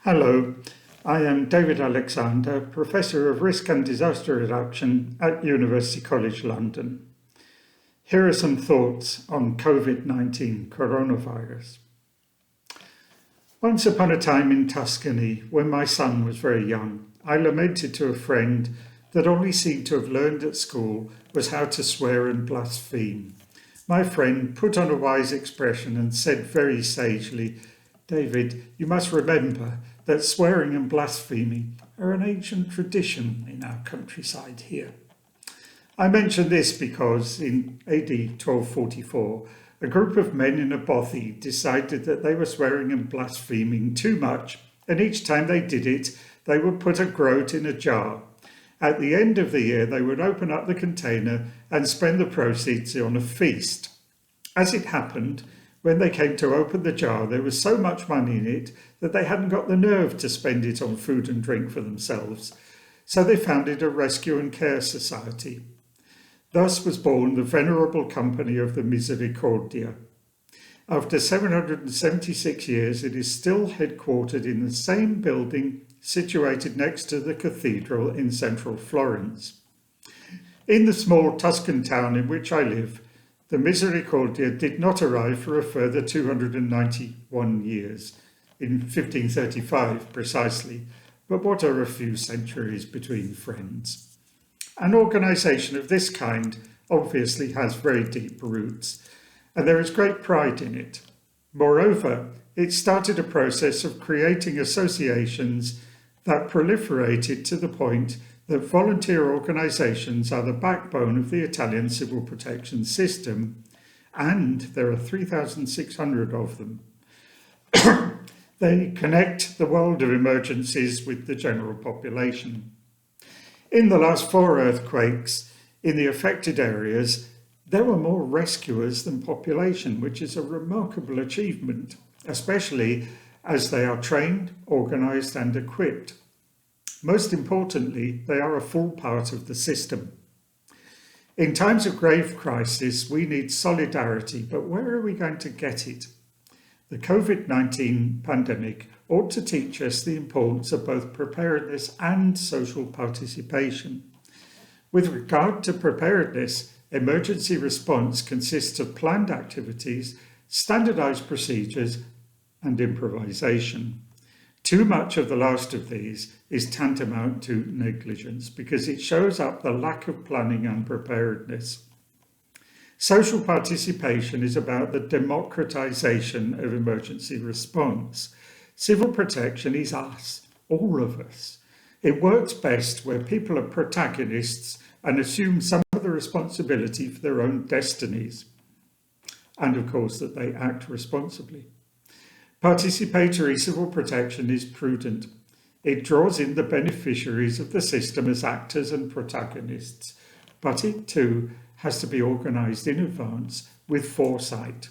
Hello, I am David Alexander, Professor of Risk and Disaster Reduction at University College London. Here are some thoughts on COVID-19 coronavirus. Once upon a time in Tuscany, when my son was very young, I lamented to a friend that all he seemed to have learned at school was how to swear and blaspheme. My friend put on a wise expression and said very sagely, "David, you must remember that swearing and blaspheming are an ancient tradition in our countryside here." I mention this because in AD 1244, a group of men in a bothy decided that they were swearing and blaspheming too much, and each time they did it, they would put a groat in a jar. At the end of the year, they would open up the container and spend the proceeds on a feast. As it happened, when they came to open the jar, there was so much money in it that they hadn't got the nerve to spend it on food and drink for themselves. So they founded a rescue and care society. Thus was born the Venerable Company of the Misericordia. After 776 years, it is still headquartered in the same building situated next to the cathedral in central Florence. In the small Tuscan town in which I live, the Misericordia did not arrive for a further 291 years, in 1535 precisely, but what are a few centuries between friends? An organisation of this kind obviously has very deep roots, and there is great pride in it. Moreover, it started a process of creating associations that proliferated to the point that volunteer organisations are the backbone of the Italian civil protection system, and there are 3,600 of them. They connect the world of emergencies with the general population. In the last 4 earthquakes in the affected areas, there were more rescuers than population, which is a remarkable achievement, especially as they are trained, organised and equipped. Most importantly, they are a full part of the system. In times of grave crisis, we need solidarity, but where are we going to get it? The COVID-19 pandemic ought to teach us the importance of both preparedness and social participation. With regard to preparedness, emergency response consists of planned activities, standardized procedures, and improvisation. Too much of the last of these is tantamount to negligence because it shows up the lack of planning and preparedness. Social participation is about the democratization of emergency response. Civil protection is us, all of us. It works best where people are protagonists and assume some of the responsibility for their own destinies, and of course that they act responsibly. Participatory civil protection is prudent. It draws in the beneficiaries of the system as actors and protagonists, but it too has to be organised in advance with foresight.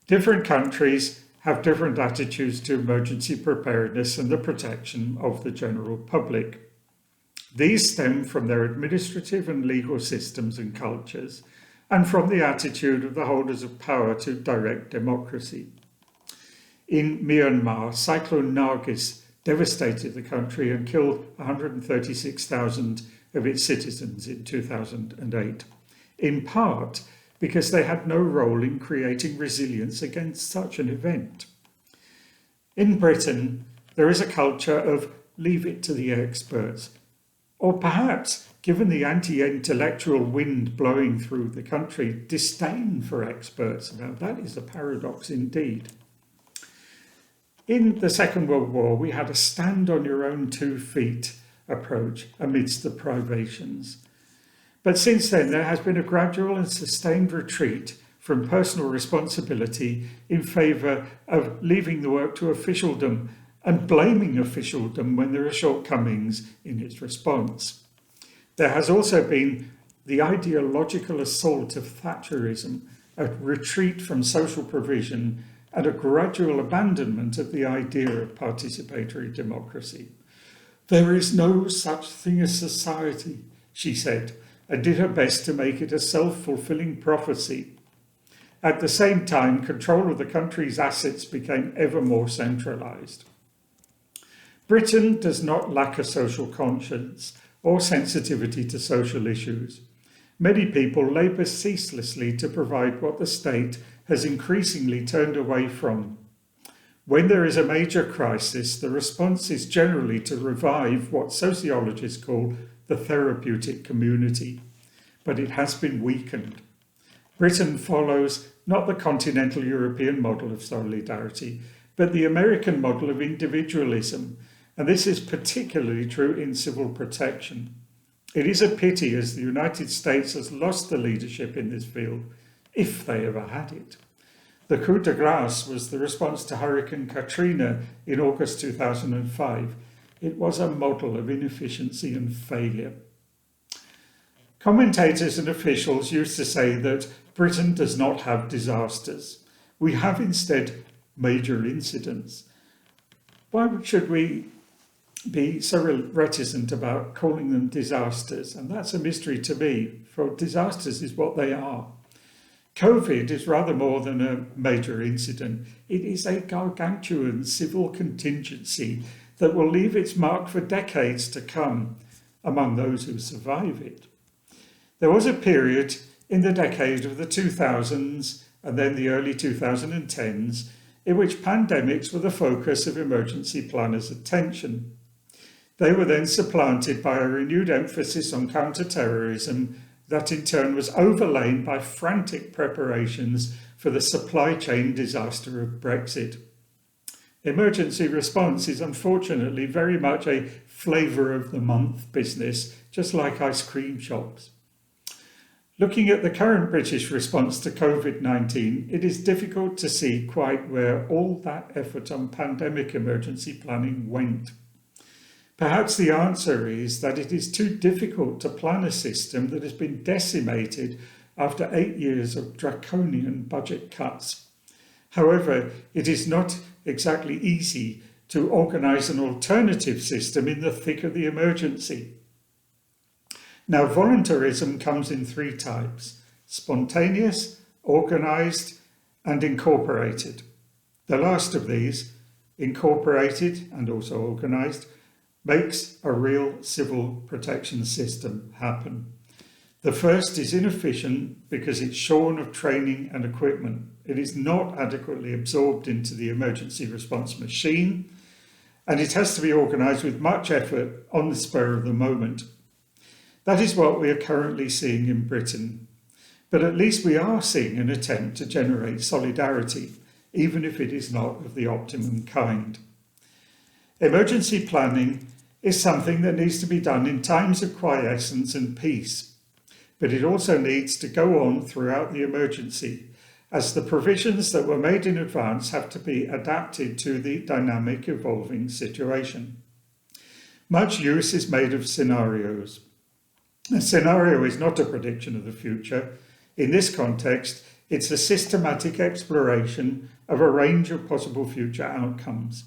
Different countries have different attitudes to emergency preparedness and the protection of the general public. These stem from their administrative and legal systems and cultures, and from the attitude of the holders of power to direct democracy. In Myanmar, Cyclone Nargis devastated the country and killed 136,000 of its citizens in 2008, in part because they had no role in creating resilience against such an event. In Britain, there is a culture of leave it to the experts, or perhaps, given the anti-intellectual wind blowing through the country, disdain for experts. Now that is a paradox indeed. In the Second World War, we had a stand on your own 2 feet approach amidst the privations. But since then, there has been a gradual and sustained retreat from personal responsibility in favour of leaving the work to officialdom and blaming officialdom when there are shortcomings in its response. There has also been the ideological assault of Thatcherism, a retreat from social provision, and a gradual abandonment of the idea of participatory democracy. "There is no such thing as society," she said, and did her best to make it a self-fulfilling prophecy. At the same time, control of the country's assets became ever more centralised. Britain does not lack a social conscience or sensitivity to social issues. Many people labour ceaselessly to provide what the state has increasingly turned away from. When there is a major crisis, the response is generally to revive what sociologists call the therapeutic community, but it has been weakened. Britain follows not the continental European model of solidarity, but the American model of individualism, and this is particularly true in civil protection. It is a pity as the United States has lost the leadership in this field, if they ever had it. The coup de grace was the response to Hurricane Katrina in August 2005. It was a model of inefficiency and failure. Commentators and officials used to say that Britain does not have disasters. We have instead major incidents. Why should we be so reticent about calling them disasters? And that's a mystery to me, for disasters is what they are. COVID is rather more than a major incident. It is a gargantuan civil contingency that will leave its mark for decades to come among those who survive it. There was a period in the decade of the 2000s and then the early 2010s in which pandemics were the focus of emergency planners' attention. They were then supplanted by a renewed emphasis on counter-terrorism that in turn was overlain by frantic preparations for the supply chain disaster of Brexit. Emergency response is unfortunately very much a flavour of the month business, just like ice cream shops. Looking at the current British response to COVID-19, it is difficult to see quite where all that effort on pandemic emergency planning went. Perhaps the answer is that it is too difficult to plan a system that has been decimated after 8 years of draconian budget cuts. However, it is not exactly easy to organise an alternative system in the thick of the emergency. Now, voluntarism comes in three types: spontaneous, organised, and incorporated. The last of these, incorporated and also organised, makes a real civil protection system happen. The first is inefficient because it's shorn of training and equipment. It is not adequately absorbed into the emergency response machine, and it has to be organised with much effort on the spur of the moment. That is what we are currently seeing in Britain. But at least we are seeing an attempt to generate solidarity, even if it is not of the optimum kind. Emergency planning is something that needs to be done in times of quiescence and peace, but it also needs to go on throughout the emergency, as the provisions that were made in advance have to be adapted to the dynamic, evolving situation. Much use is made of scenarios. A scenario is not a prediction of the future. In this context, it's a systematic exploration of a range of possible future outcomes.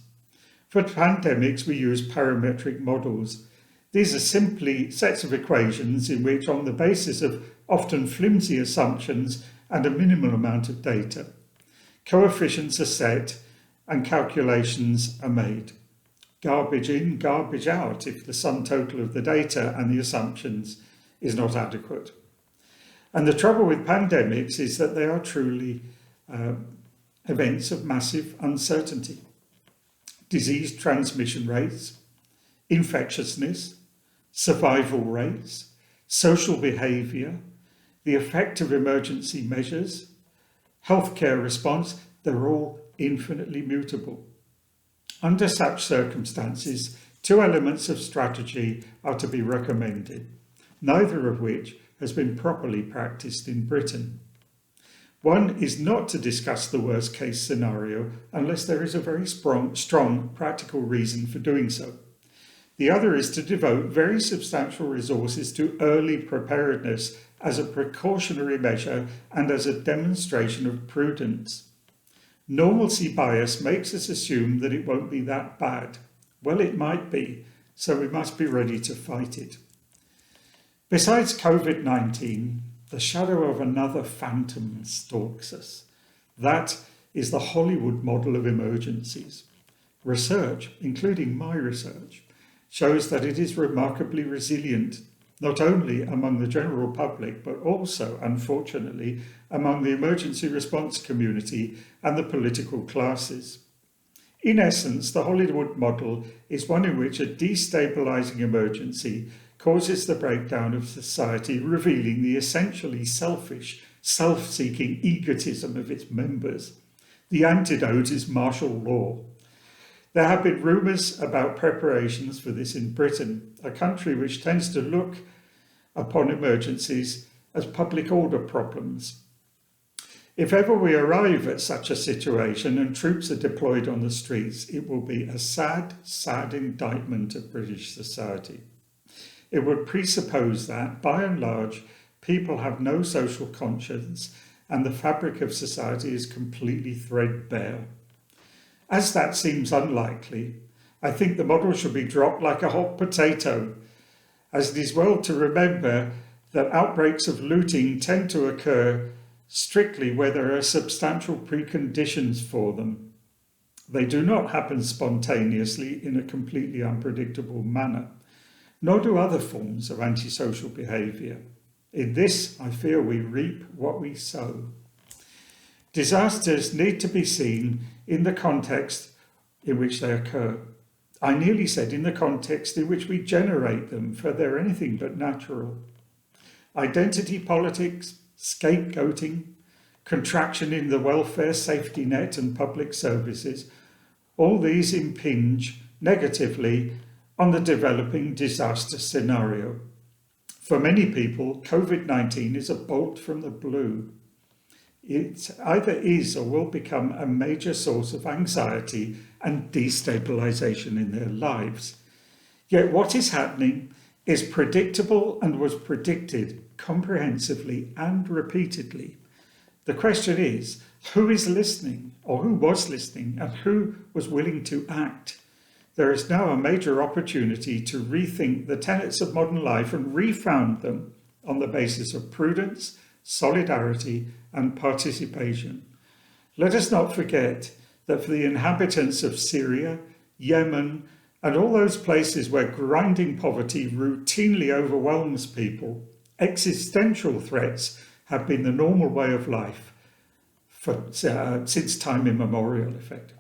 For pandemics, we use parametric models. These are simply sets of equations in which, on the basis of often flimsy assumptions and a minimal amount of data, coefficients are set and calculations are made. Garbage in, garbage out if the sum total of the data and the assumptions is not adequate. And the trouble with pandemics is that they are truly events of massive uncertainty. Disease transmission rates, infectiousness, survival rates, social behaviour, the effect of emergency measures, healthcare response, they're all infinitely mutable. Under such circumstances, two elements of strategy are to be recommended, neither of which has been properly practised in Britain. One is not to discuss the worst case scenario unless there is a very strong practical reason for doing so. The other is to devote very substantial resources to early preparedness as a precautionary measure and as a demonstration of prudence. Normalcy bias makes us assume that it won't be that bad. Well, it might be, so we must be ready to fight it. Besides COVID-19, the shadow of another phantom stalks us. That is the Hollywood model of emergencies. Research, including my research, shows that it is remarkably resilient, not only among the general public, but also, unfortunately, among the emergency response community and the political classes. In essence, the Hollywood model is one in which a destabilising emergency causes the breakdown of society, revealing the essentially selfish, self-seeking egotism of its members. The antidote is martial law. There have been rumours about preparations for this in Britain, a country which tends to look upon emergencies as public order problems. If ever we arrive at such a situation and troops are deployed on the streets, it will be a sad, sad indictment of British society. It would presuppose that, by and large, people have no social conscience and the fabric of society is completely threadbare. As that seems unlikely, I think the model should be dropped like a hot potato, as it is well to remember that outbreaks of looting tend to occur strictly where there are substantial preconditions for them. They do not happen spontaneously in a completely unpredictable manner, nor do other forms of antisocial behaviour. In this, I fear we reap what we sow. Disasters need to be seen in the context in which they occur. I nearly said in the context in which we generate them, for they're anything but natural. Identity politics, scapegoating, contraction in the welfare safety net and public services, all these impinge negatively on the developing disaster scenario. For many people, COVID-19 is a bolt from the blue. It either is or will become a major source of anxiety and destabilisation in their lives. Yet what is happening is predictable and was predicted comprehensively and repeatedly. The question is, who is listening, or who was listening, and who was willing to act? There is now a major opportunity to rethink the tenets of modern life and refound them on the basis of prudence, solidarity, and participation. Let us not forget that for the inhabitants of Syria, Yemen, and all those places where grinding poverty routinely overwhelms people, existential threats have been the normal way of life since time immemorial, effectively.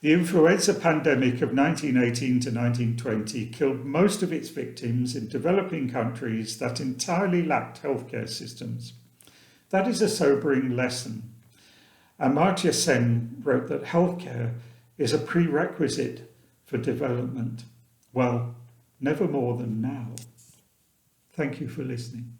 The influenza pandemic of 1918 to 1920 killed most of its victims in developing countries that entirely lacked healthcare systems. That is a sobering lesson. Amartya Sen wrote that healthcare is a prerequisite for development. Well, never more than now. Thank you for listening.